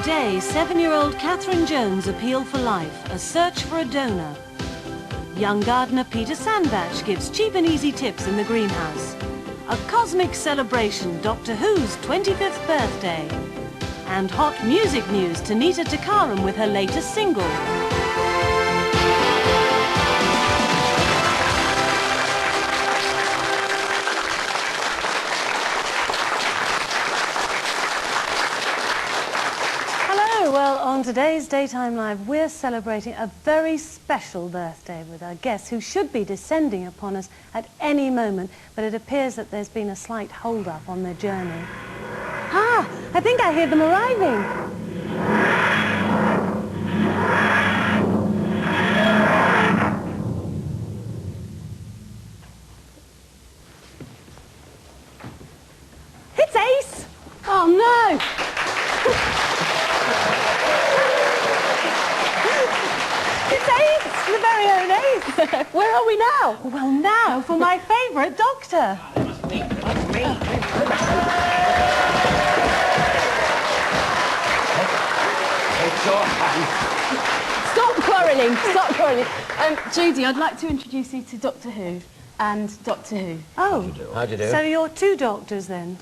Today, 7-year-old Catherine Jones appealed for life, a search for a donor. Young gardener Peter Sandbach gives cheap and easy tips in the greenhouse. A cosmic celebration, Doctor Who's 25th birthday. And hot music news, Tanita Tikaram with her latest single. Well, on today's Daytime Live, we're celebrating a very special birthday with our guest who should be descending upon us at any moment, but it appears that there's been a slight hold-up on their journey. Ah, I think I hear them arriving. It's Ace! Oh, no! The very own Ace. Where are we now? Well, now for my favourite doctor. Me. It's your hand. Stop quarrelling. Judy, I'd like to introduce you to Doctor Who and Doctor Who. Oh. How do you do? So you're two doctors then?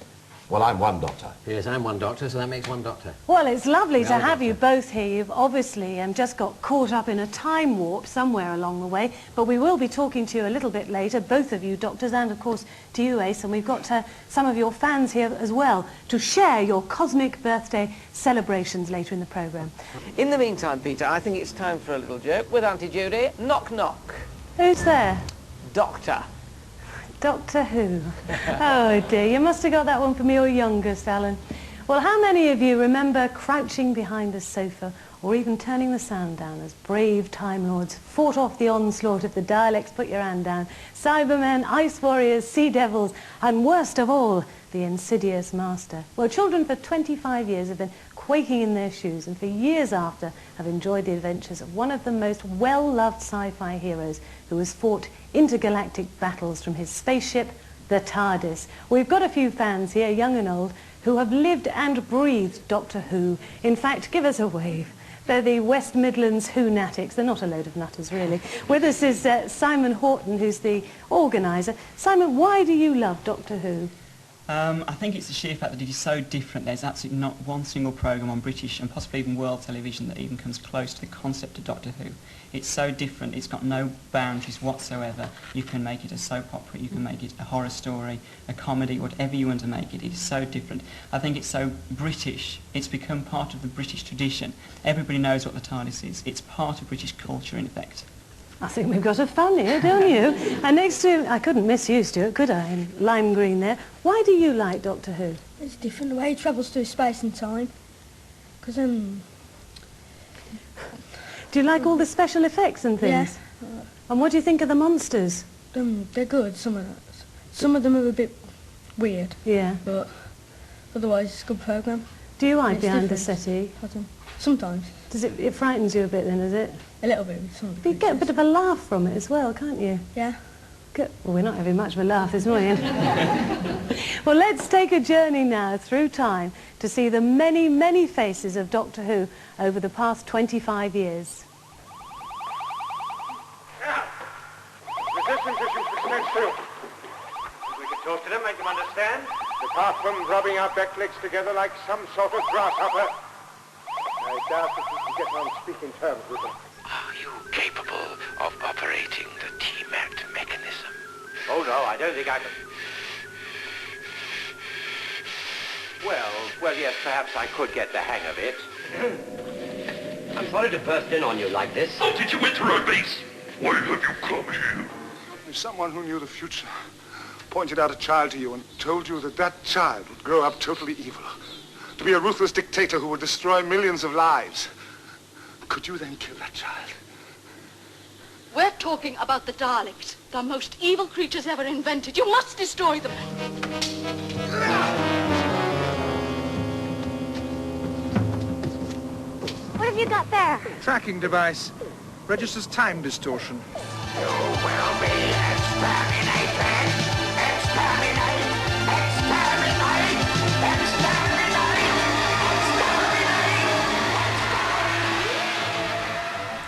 Well, I'm one doctor. Yes, I'm one doctor, so that makes one doctor. Well, it's lovely to have you both here. You've obviously just got caught up in a time warp somewhere along the way, but we will be talking to you a little bit later, both of you doctors, and of course to you, Ace, and we've got some of your fans here as well to share your cosmic birthday celebrations later in the programme. In the meantime, Peter, I think it's time for a little joke with Auntie Judy. Knock, knock. Who's there? Doctor. Doctor Who. Oh dear, you must have got that one from your youngest, Alan. Well, how many of you remember crouching behind a sofa or even turning the sound down as brave Time Lords fought off the onslaught of the Daleks, put your hand down, Cybermen, Ice Warriors, Sea Devils, and worst of all, the insidious Master? Well, children for 25 years have been quaking in their shoes and for years after have enjoyed the adventures of one of the most well-loved sci-fi heroes who has fought intergalactic battles from his spaceship, the TARDIS. We've got a few fans here, young and old, who have lived and breathed Doctor Who. In fact, give us a wave. They're the West Midlands Who-natics. They're not a load of nutters, really. With us is Simon Horton, who's the organiser. Simon, why do you love Doctor Who? I think it's the sheer fact that it is so different. There's absolutely not one single programme on British and possibly even world television that even comes close to the concept of Doctor Who. It's so different, it's got no boundaries whatsoever. You can make it a soap opera, you can make it a horror story, a comedy, whatever you want to make it. It is so different. I think it's so British. It's become part of the British tradition. Everybody knows what the TARDIS is. It's part of British culture, in effect. I think we've got a fan here, don't you? And next to him, I couldn't miss you, Stuart, could I, in lime green there. Why do you like Doctor Who? It's different, the way he travels through space and time. Because, Do you like all the special effects and things? Yeah. And what do you think of the monsters? They're good, some of them. Some of them are a bit weird. Yeah. But otherwise, it's a good programme. Do you hide behind the settee? Sometimes. It frightens you a bit then, does it? A little bit. But you get a bit of a laugh from it as well, can't you? Yeah. Good. Well, we're not having much of a laugh this morning. Well, let's take a journey now through time to see the many, many faces of Doctor Who over the past 25 years. Now, resistance is next through. We can talk to them, make them understand. Apart from rubbing our back legs together like some sort of grasshopper, I doubt that we can get on speaking terms with them. Are you capable of operating the T-Mat mechanism? Oh, no, I don't think I can. Well, yes, perhaps I could get the hang of it. I'm sorry to burst in on you like this. How did you enter our base? Why have you come here? If someone who knew the future pointed out a child to you and told you that that child would grow up totally evil, to be a ruthless dictator who would destroy millions of lives, could you then kill that child? We're talking about the Daleks, the most evil creatures ever invented. You must destroy them. What have you got there? Tracking device. Registers time distortion. You will be exterminated! Exterminate! Exterminate! Exterminate! Exterminate!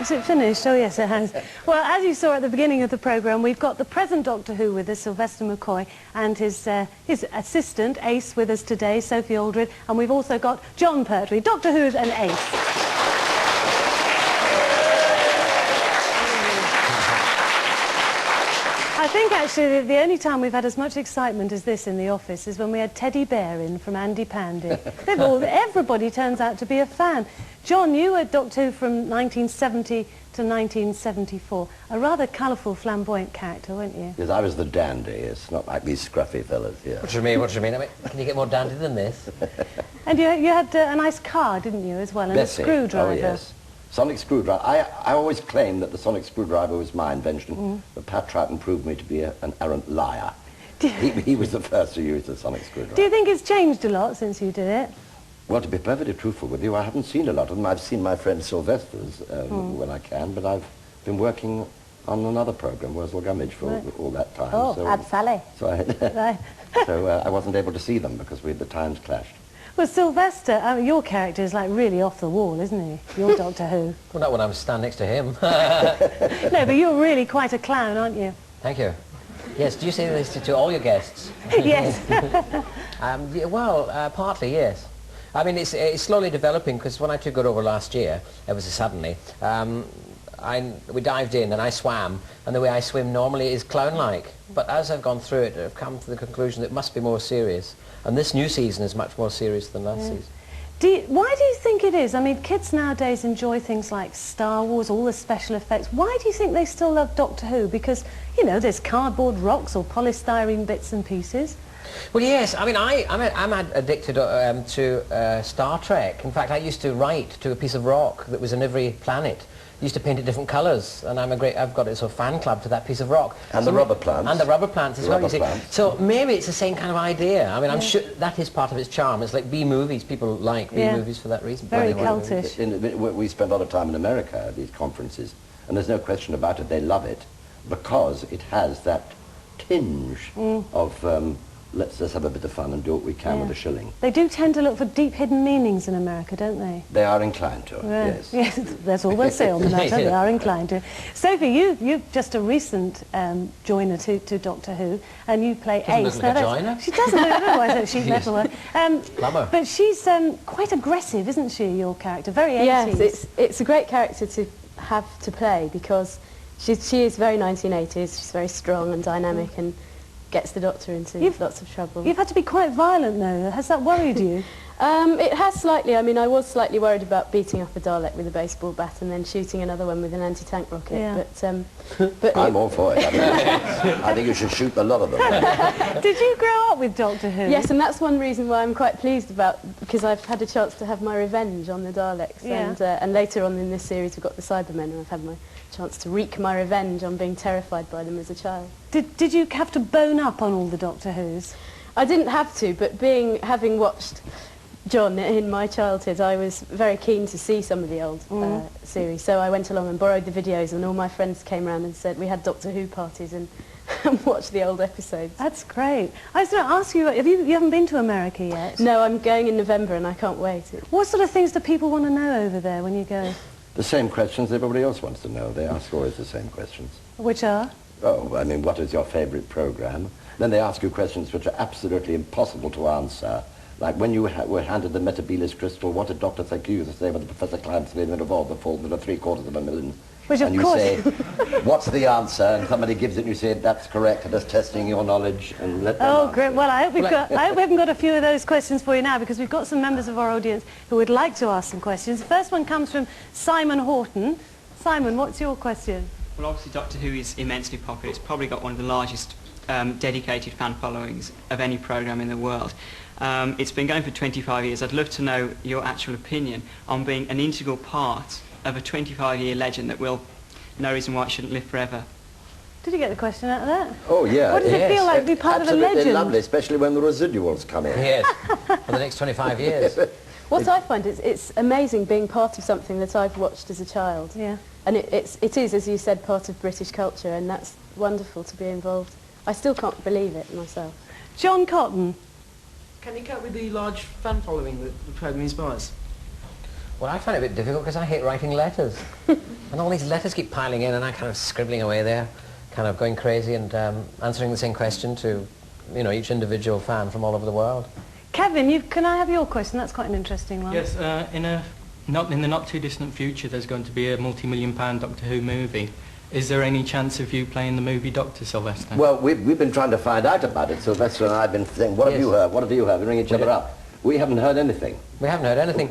Has it finished? Oh, yes, it has. Well, as you saw at the beginning of the programme, we've got the present Doctor Who with us, Sylvester McCoy, and his assistant, Ace, with us today, Sophie Aldred, and we've also got Jon Pertwee, Doctor Who's an Ace. I think actually the only time we've had as much excitement as this in the office is when we had Teddy Bear in from Andy Pandy. Everybody turns out to be a fan. Jon, you were Doctor Who from 1970 to 1974. A rather colourful, flamboyant character, weren't you? Yes, I was the dandy. It's not like these scruffy fellas here. What do you mean? What do you mean? I mean, can you get more dandy than this? And you had a nice car, didn't you, as well, and Bessie. a screwdriver. Oh, yes. Sonic screwdriver. I always claimed that the sonic screwdriver was my invention, but Pat Troughton proved me to be an arrant liar. He was the first to use the sonic screwdriver. Do you think it's changed a lot since you did it? Well, to be perfectly truthful with you, I haven't seen a lot of them. I've seen my friend Sylvester's when I can, but I've been working on another programme, Wurzel Gummidge, for all that time. Oh, so, Ad Sally. So, Right. I wasn't able to see them because the times clashed. Well, Sylvester, your character is like really off the wall, isn't he? You're Doctor Who. Well, not when I'm standing next to him. No, but you're really quite a clown, aren't you? Thank you. Yes, do you say this to all your guests? Yes. Well, partly, yes. I mean, it's slowly developing, because when I took it over last year, it was suddenly, we dived in and I swam, and the way I swim normally is clown-like. But as I've gone through it, I've come to the conclusion that it must be more serious. And this new season is much more serious than last season. Why do you think it is? I mean, kids nowadays enjoy things like Star Wars, all the special effects. Why do you think they still love Doctor Who? Because, you know, there's cardboard rocks or polystyrene bits and pieces. Well, yes. I mean, I'm addicted to Star Trek. In fact, I used to write to a piece of rock that was in every planet. I used to paint it different colours, and I've got a sort of fan club to that piece of rock. And the rubber plants. And the rubber plants as well, you see. So maybe it's the same kind of idea. I mean, I'm sure that is part of its charm. It's like B-movies. People like B-movies for that reason. Very cultish. We spend a lot of time in America at these conferences, and there's no question about it. They love it because it has that tinge of let's have a bit of fun and do what we can with a shilling. They do tend to look for deep hidden meanings in America, don't they? They are inclined to, yes. Yes, that's all we'll say on the matter. They are inclined to. Sophie, you're just a recent joiner to Doctor Who, and you play Ace. Doesn't look like a joiner. She doesn't look otherwise at sheet metal work. Plumber. But she's quite aggressive, isn't she, your character? Very 80s. Yes, it's a great character to have to play, because she is very 1980s. She's very strong and dynamic and gets the Doctor into lots of trouble. You've had to be quite violent, though. Has that worried you? It has slightly. I mean, I was slightly worried about beating up a Dalek with a baseball bat and then shooting another one with an anti-tank rocket. Yeah. But I'm all for it. I think you should shoot a lot of them. Did you grow up with Doctor Who? Yes, and that's one reason why I'm quite pleased because I've had a chance to have my revenge on the Daleks. Yeah. And later on in this series we've got the Cybermen, and I've had my chance to wreak my revenge on being terrified by them as a child. Did you have to bone up on all the Doctor Whos? I didn't have to, but having watched Jon in my childhood, I was very keen to see some of the old series. So I went along and borrowed the videos, and all my friends came round and said we had Doctor Who parties and watched the old episodes. That's great. I was going to ask you, you haven't been to America yet? No, I'm going in November and I can't wait. What sort of things do people want to know over there when you go? The same questions everybody else wants to know. They ask always the same questions. Which are? Oh, I mean, what is your favourite programme? Then they ask you questions which are absolutely impossible to answer. Like when you were handed the Metabilis crystal, what did Dr. Thaku say when the Professor climbed to the limit of all the falls that are 3/4 Which of and you course. say, what's the answer? And somebody gives it and you say, that's correct, and just testing your knowledge and let them answer. Great. Well, I hope we haven't got a few of those questions for you now, because we've got some members of our audience who would like to ask some questions. The first one comes from Simon Horton. Simon, what's your question? Well, obviously Doctor Who is immensely popular. It's probably got one of the largest dedicated fan followings of any programme in the world. It's been going for 25 years. I'd love to know your actual opinion on being an integral part of a 25-year legend that will, no reason why it shouldn't live forever. Did you get the question out of that? Oh, yeah. What does it feel like to be part of a legend? Absolutely lovely, especially when the residuals come in. Yes, for the next 25 years. What I find is it's amazing being part of something that I've watched as a child. Yeah. And it is, as you said, part of British culture, and that's wonderful to be involved. I still can't believe it myself. John Cotton. Can you cope with the large fan following that the programme inspires? Well, I find it a bit difficult because I hate writing letters. And all these letters keep piling in and I'm kind of scribbling away there, kind of going crazy and answering the same question to, you know, each individual fan from all over the world. Kevin, can I have your question? That's quite an interesting one. Yes, in the not too distant future there's going to be a multi-million-pound Doctor Who movie. Is there any chance of you playing the movie Doctor, Sylvester? Well, we've been trying to find out about it. Sylvester and I have been saying, what have you heard? What have you heard? We ring each other up. We haven't heard anything. We haven't heard anything.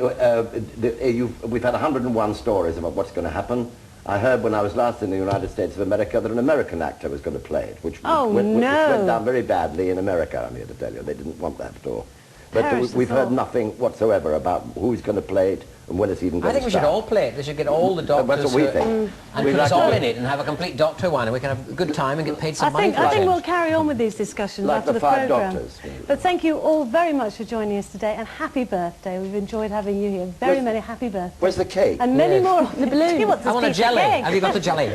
We've had 101 stories about what's going to happen. I heard when I was last in the United States of America that an American actor was going to play it, which went down very badly in America, I'm here to tell you. They didn't want that at all. But we've heard nothing whatsoever about who's going to play it and when it's even going to start. I think we should all play it. They should get all the doctors. That's what we think. And put us all in it and have a complete Doctor one, and we can have a good time and get paid some money for it. I think we'll carry on with these discussions after the Five programme. Doctors. But thank you all very much for joining us today, and happy birthday. We've enjoyed having you here. Very many happy birthdays. Where's the cake? And many more on the balloon. I want a jelly. Have you got the jelly?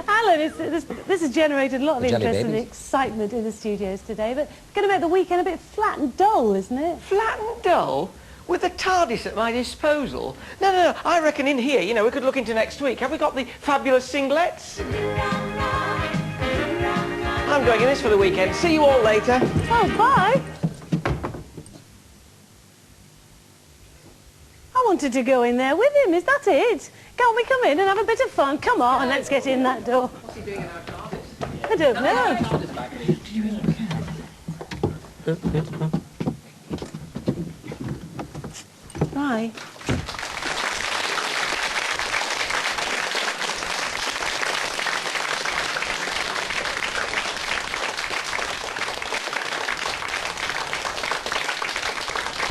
Alan, this has generated a lot of interest and excitement in the studios today, but it's going to make the weekend a bit flat and dull, isn't it? Flat and dull? With the TARDIS at my disposal? No, I reckon in here, you know, we could look into next week. Have we got the fabulous singlets? I'm going in this for the weekend. See you all later. Oh, bye. I wanted to go in there with him, is that it? Can't we come in and have a bit of fun? Come on, let's get in that door. What's he doing in our TARDIS? I don't know. Bye.